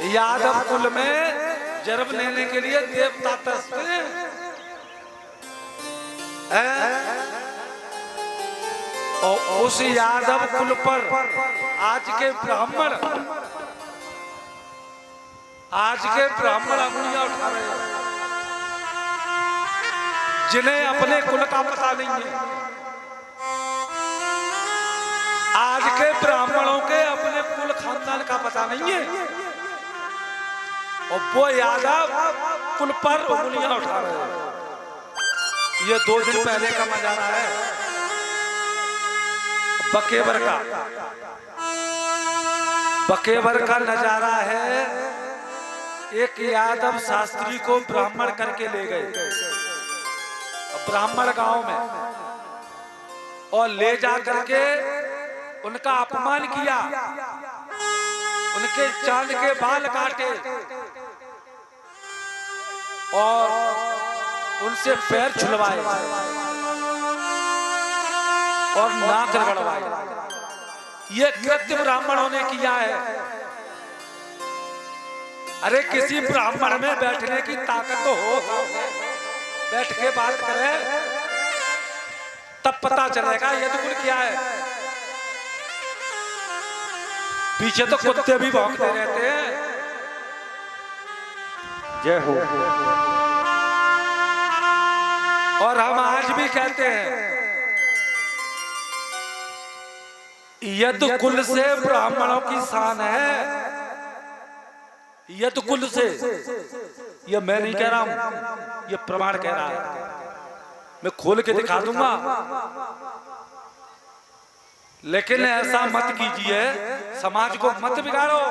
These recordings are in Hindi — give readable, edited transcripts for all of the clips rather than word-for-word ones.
यादव कुल में जन्म लेने के लिए देवता तरसते हैं। और उस यादव कुल पर आज के ब्राह्मण अंगुलियां उठा रहे हैं, जिन्हें अपने कुल का पता नहीं है। आज के ब्राह्मणों के अपने कुल खानदान का पता नहीं है, और वो यादव कुल पर उंगलियां उठा रहे हैं। ये 2 दिन पहले का नजारा है बकेवर का नजारा है। एक यादव शास्त्री को ब्राह्मण करके ले गए ब्राह्मण गांव में, और ले जा करके उनका अपमान किया, उनके चांद के बाल काटे और उनसे पैर छुलवाए और नाक रगड़वाए। ये कृत्य ब्राह्मणों ने किया है। अरे किसी ब्राह्मण में बैठने की ताकत तो हो, बैठ के बात करे तब पता चलेगा ये तो कुल क्या है। पीछे तो कुत्ते भी भौंकते रहते हैं। जय हो। और हम आज भी कहते हैं यदु कुल से ब्राह्मणों की शान है। यदु कुल से, ये मैं नहीं कह रहा हूं, ये प्रमाण कह रहा है। मैं खोल के दिखा दूंगा, लेकिन ऐसा मत कीजिए, समाज को मत बिगाड़ो।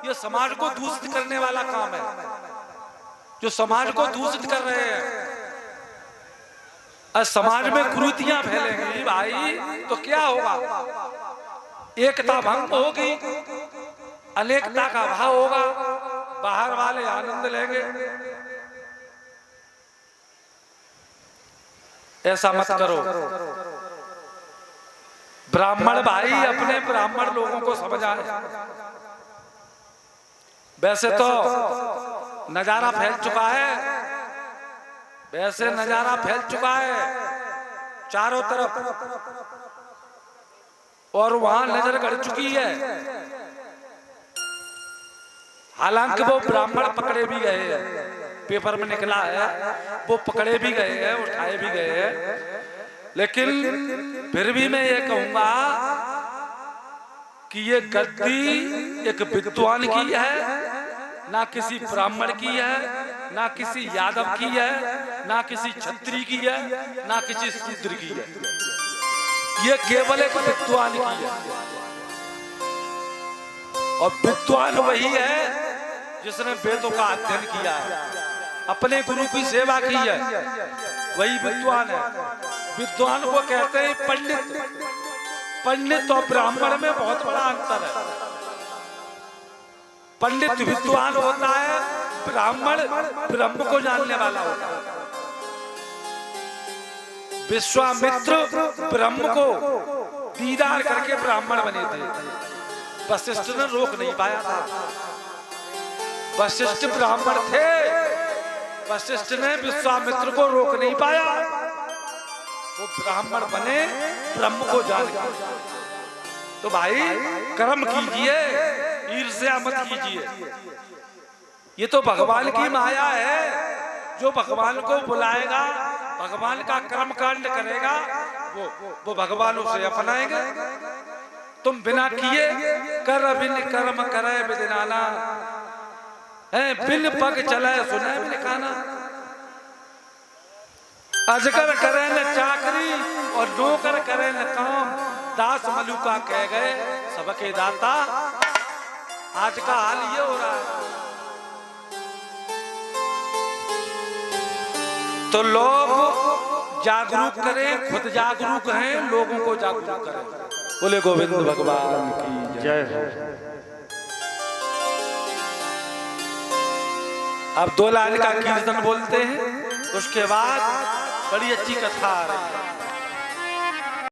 ये समाज को दूषित करने वाला काम है, जो समाज को दूषित कर रहे हैं। समाज में कुरीतियां फैलेंगी भाई तो क्या होगा? एकता भंग होगी, अनेकता का भाव होगा, बाहर वाले आनंद लेंगे। ऐसा मत करो। ब्राह्मण भाई अपने ब्राह्मण लोगों को समझाए। वैसे तो नजारा फैल चुका है, चारों तरफ, और वहां नजर गड़ चुकी है। हालांकि वो ब्राह्मण पकड़े भी गए हैं, पेपर में निकला है, वो पकड़े भी गए हैं, उठाए भी गए हैं। लेकिन फिर भी मैं ये कहूंगा कि ये गद्दी एक विद्वान की है, ना किसी ब्राह्मण की है, ना किसी यादव की है, ना किसी क्षत्रिय की है, ना किसी शूद्र की है। ये केवल एक विद्वान की है। और विद्वान वही है जिसने वेदों का अध्ययन किया है, अपने गुरु की सेवा की है, वही विद्वान है। विद्वान को कहते हैं पंडित। पंडित और ब्राह्मण में बहुत बड़ा अंतर है। पंडित विद्वान होता है, ब्राह्मण ब्रह्म को जानने वाला होता है। विश्वामित्र ब्रह्म को दीदार करके ब्राह्मण बने थे, वशिष्ठ ने रोक नहीं पाया था। वशिष्ठ ब्राह्मण थे, वशिष्ठ ने विश्वामित्र को रोक नहीं पाया। वो ब्राह्मण बने ब्रह्म को जान के। तो भाई कर्म कीजिए, ईर्ष्या मत कीजिए। ये तो भगवान की माया है। जो भगवान को बुलाएगा, भगवान का कर्म कांड करेगा, वो भगवान उसे अपनाएंगे। तुम बिना किए कर बिन कर्म करे बिदिनाना, बिन पग चले सुने बिन काना। अजगर करे न चाकरी और नौकर करे न काम, दास मलुका कह गए सबके दाता। आज का हाल ये हो रहा है। तो लोग जागरूक करें, खुद जागरूक हैं, लोगों को जागरूक करें। बोले गोविंद भगवान की जय हो। अब 2 लाइन का कीर्तन बोलते हैं, उसके बाद बड़ी अच्छी कथा आ रही है।